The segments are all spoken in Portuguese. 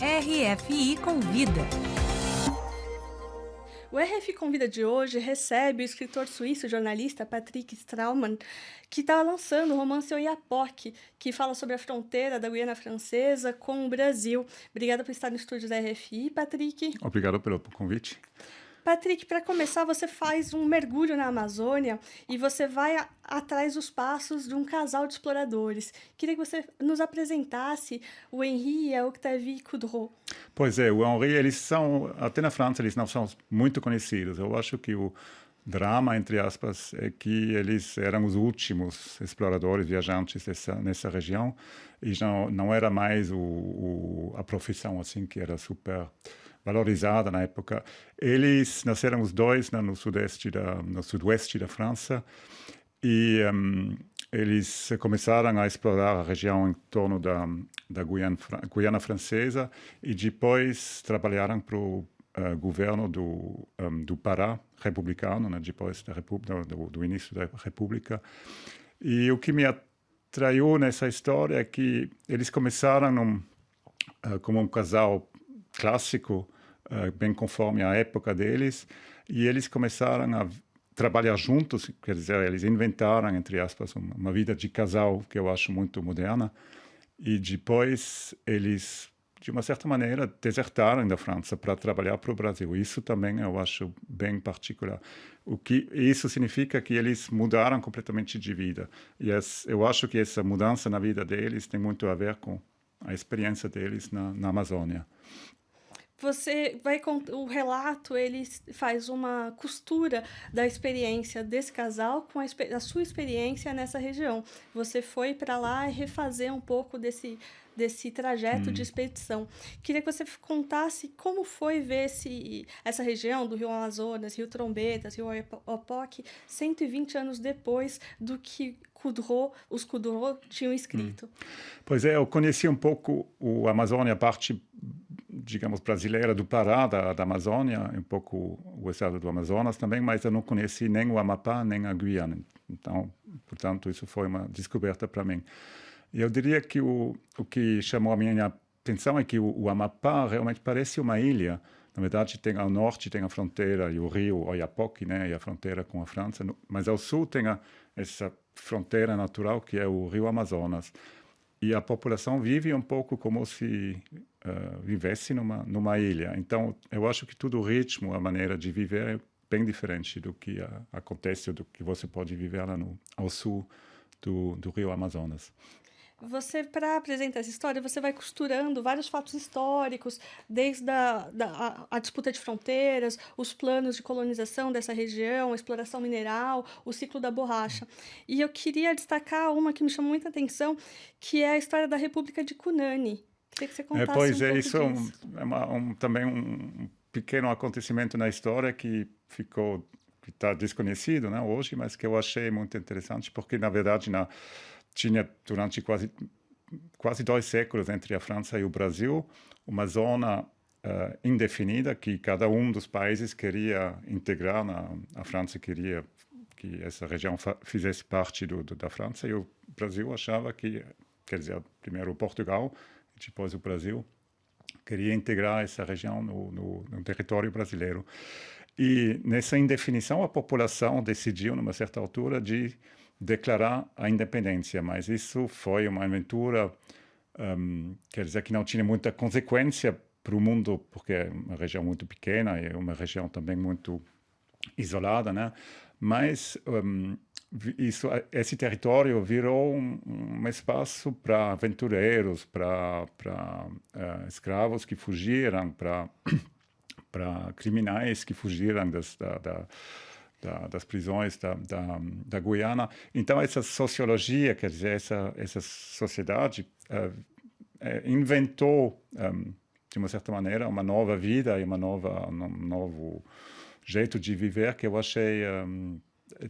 RFI Convida. O RF Convida de hoje recebe o escritor suíço e jornalista Patrick Straumann, que está lançando o romance Oiapoque, que fala sobre a fronteira da Guiana Francesa com o Brasil. Obrigada por estar no estúdio da RFI, Patrick. Obrigado pelo convite. Patrick, para começar, você faz um mergulho na Amazônia e você vai atrás dos passos de um casal de exploradores. Queria que você nos apresentasse o Henri e a Octavie Coudreau. Pois é, o Henri, eles são, até na França, eles não são muito conhecidos. Eu acho que o drama, entre aspas, é que eles eram os últimos exploradores, viajantes nessa região, e não era mais a profissão assim que era super valorizada na época. Eles nasceram os dois no sudoeste da França e eles começaram a explorar a região em torno da Guiana Francesa e depois trabalharam para o governo do Pará republicano, né, depois do início da República. E o que me atraiu nessa história é que eles começaram como um casal clássico, bem conforme a época deles, e eles começaram a trabalhar juntos, quer dizer, eles inventaram, entre aspas, uma vida de casal que eu acho muito moderna, e depois eles, de uma certa maneira, desertaram da França para trabalhar para o Brasil. Isso também eu acho bem particular. Isso significa que eles mudaram completamente de vida. E eu acho que essa mudança na vida deles tem muito a ver com a experiência deles na Amazônia. O relato, ele faz uma costura da experiência desse casal com a sua experiência nessa região. Você foi para lá refazer um pouco desse trajeto de expedição. Queria que você contasse como foi ver essa região do Rio Amazonas, Rio Trombetas, Rio Oiapoque, 120 anos depois do que os Coudreau tinham escrito. Pois é, eu conheci um pouco o Amazônia, a parte, digamos, brasileira do Pará, da Amazônia, um pouco o estado do Amazonas também, mas eu não conheci nem o Amapá, nem a Guiana. Então, portanto, isso foi uma descoberta para mim. E eu diria que o que chamou a minha atenção é que o Amapá realmente parece uma ilha. Na verdade, ao norte tem a fronteira e o rio Oiapoque, né, e a fronteira com a França, mas ao sul tem essa fronteira natural que é o rio Amazonas. E a população vive um pouco como se vivesse numa ilha. Então, eu acho que todo o ritmo, a maneira de viver é bem diferente do que acontece, do que você pode viver lá ao sul do rio Amazonas. Para apresentar essa história, você vai costurando vários fatos históricos, desde a disputa de fronteiras, os planos de colonização dessa região, a exploração mineral, o ciclo da borracha. E eu queria destacar uma que me chamou muita atenção, que é a história da República de Cunani. Queria que você contasse pois um pouco isso disso. Também um pequeno acontecimento na história que está desconhecido, né, hoje, mas que eu achei muito interessante, porque, na verdade, tinha durante quase 2 séculos entre a França e o Brasil uma zona indefinida que cada um dos países queria integrar. A França queria que essa região fizesse parte da França e o Brasil achava quer dizer, primeiro o Portugal e depois o Brasil, queria integrar essa região no território brasileiro. E nessa indefinição a população decidiu, numa certa altura, de declarar a independência, mas isso foi uma aventura, quer dizer, que não tinha muita consequência para o mundo, porque é uma região muito pequena e é uma região também muito isolada, né? Mas esse território virou um espaço para aventureiros, para escravos que fugiram, para criminais que fugiram das prisões da Guiana. Então, essa sociologia, quer dizer, essa sociedade inventou, de uma certa maneira, uma nova vida e um novo jeito de viver que eu achei...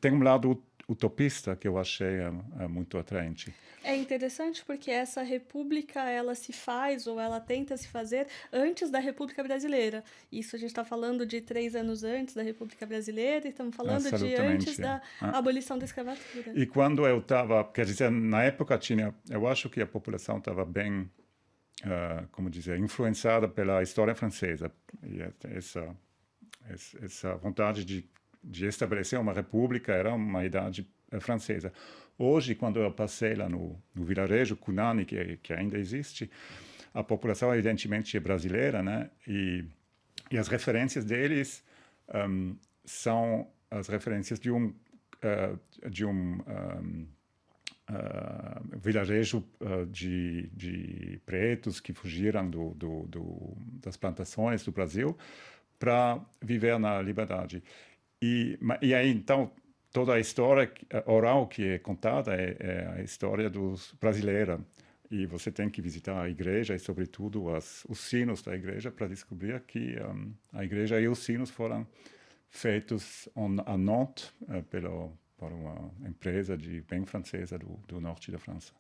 tem um lado utopista que eu achei muito atraente. É interessante porque essa república, ela se faz ou ela tenta se fazer antes da República Brasileira. Isso a gente está falando de 3 anos antes da República Brasileira e estamos falando de antes da abolição da escravatura. E quando eu estava, quer dizer, na época eu acho que a população estava bem como dizer, influenciada pela história francesa. E essa vontade de estabelecer uma república era uma idade francesa. Hoje, quando eu passei lá no vilarejo Cunani, que ainda existe, a população evidentemente é brasileira, né? E as referências deles são as referências de um vilarejo de pretos que fugiram das plantações do Brasil para viver na liberdade. E aí, então, toda a história oral que é contada é a história dos brasileiros. E você tem que visitar a igreja e, sobretudo, os sinos da igreja para descobrir que a igreja e os sinos foram feitos a Nantes por uma empresa bem francesa do norte da França.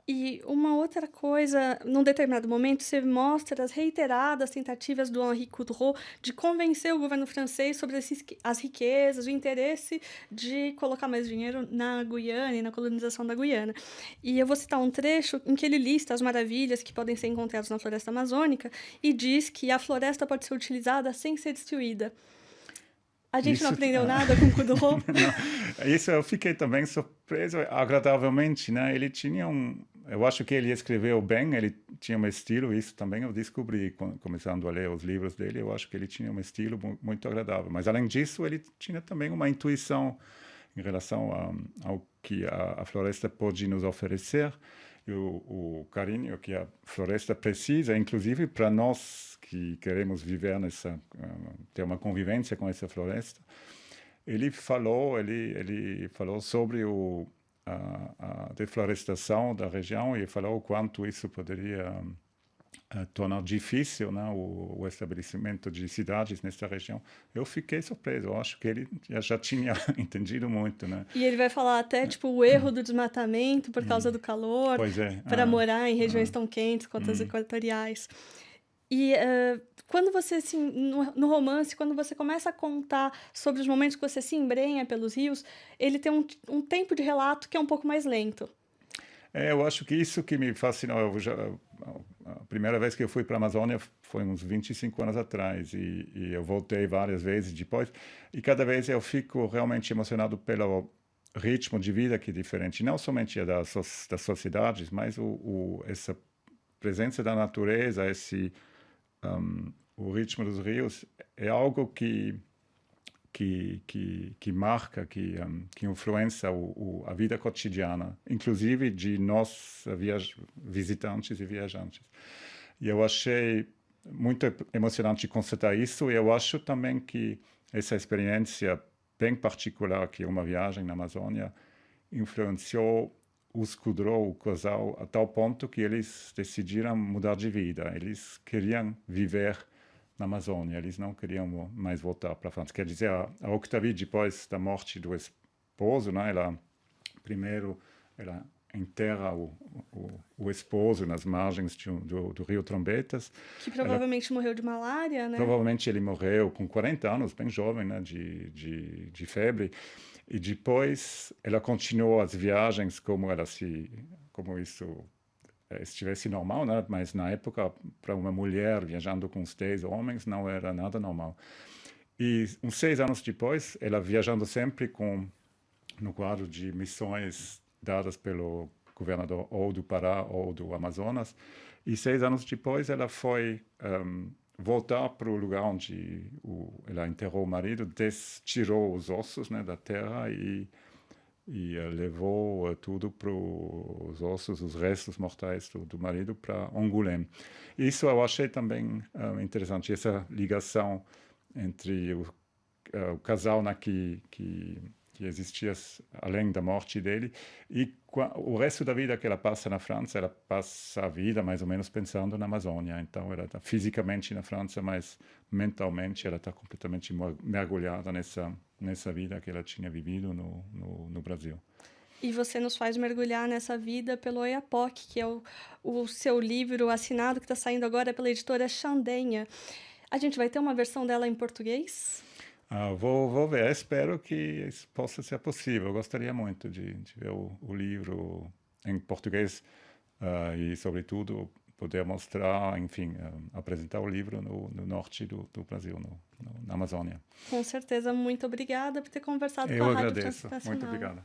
E uma outra coisa, num determinado momento, você mostra as reiteradas tentativas do Henri Coudreau de convencer o governo francês sobre as riquezas, o interesse de colocar mais dinheiro na Guiana e na colonização da Guiana. E eu vou citar um trecho em que ele lista as maravilhas que podem ser encontradas na floresta amazônica e diz que a floresta pode ser utilizada sem ser destruída. A gente não aprendeu nada com o Coudreau? Não, isso eu fiquei também surpreso agradavelmente, né? Ele tinha eu acho que ele escreveu bem, ele tinha um estilo, isso também eu descobri começando a ler os livros dele, eu acho que ele tinha um estilo muito agradável. Mas, além disso, ele tinha também uma intuição em relação ao que a floresta pode nos oferecer, e o carinho que a floresta precisa, inclusive para nós que queremos viver ter uma convivência com essa floresta. Ele falou sobre a deflorestação da região e falou o quanto isso poderia tornar difícil, né, o estabelecimento de cidades nessa região. Eu fiquei surpreso, eu acho que ele já tinha entendido muito, né? E ele vai falar até, tipo, o erro do desmatamento por causa do calor, para morar em regiões tão quentes quanto as equatoriais. E quando você, assim, no romance, quando você começa a contar sobre os momentos que você se embrenha pelos rios, ele tem um tempo de relato que é um pouco mais lento. Eu acho que isso que me fascinou. A primeira vez que eu fui para a Amazônia foi uns 25 anos atrás e eu voltei várias vezes depois. E cada vez eu fico realmente emocionado pelo ritmo de vida que é diferente. Não somente das sociedades, mas essa presença da natureza, o ritmo dos rios é algo que marca, que influencia a vida cotidiana, inclusive de nós visitantes e viajantes. E eu achei muito emocionante constatar isso, e eu acho também que essa experiência bem particular, que é uma viagem na Amazônia, influenciou os Coudreau, o casal, a tal ponto que eles decidiram mudar de vida. Eles queriam viver na Amazônia, eles não queriam mais voltar para a França. Quer dizer, a Octavie, depois da morte do esposo, né, ela enterra o esposo nas margens do rio Trombetas. Que provavelmente morreu de malária, né? Provavelmente ele morreu com 40 anos, bem jovem, né, de febre. E depois ela continuou as viagens como isso estivesse normal, né? Mas na época, para uma mulher viajando com os 10 homens, não era nada normal. E uns 6 anos depois, ela viajando sempre no quadro de missões dadas pelo governador ou do Pará ou do Amazonas. E 6 anos depois, ela foi voltar para o lugar onde ela enterrou o marido, tirou os ossos, né, da terra e levou tudo para os ossos, os restos mortais do marido para Angoulême. Isso eu achei também interessante, essa ligação entre o casal que existia além da morte dele e o resto da vida que ela passa na França, ela passa a vida mais ou menos pensando na Amazônia. Então ela está fisicamente na França, mas mentalmente ela está completamente mergulhada nessa vida que ela tinha vivido no Brasil. E você nos faz mergulhar nessa vida pelo Oiapoque, que é o seu livro assinado que está saindo agora pela editora Chandenha. A gente vai ter uma versão dela em português? Vou ver, espero que isso possa ser possível. Eu gostaria muito de ver o livro em português e, sobretudo, poder mostrar, enfim, apresentar o livro no norte do Brasil, na Amazônia. Com certeza, muito obrigada por ter conversado Eu com a Rádio agradeço. Transnacional. Muito obrigado.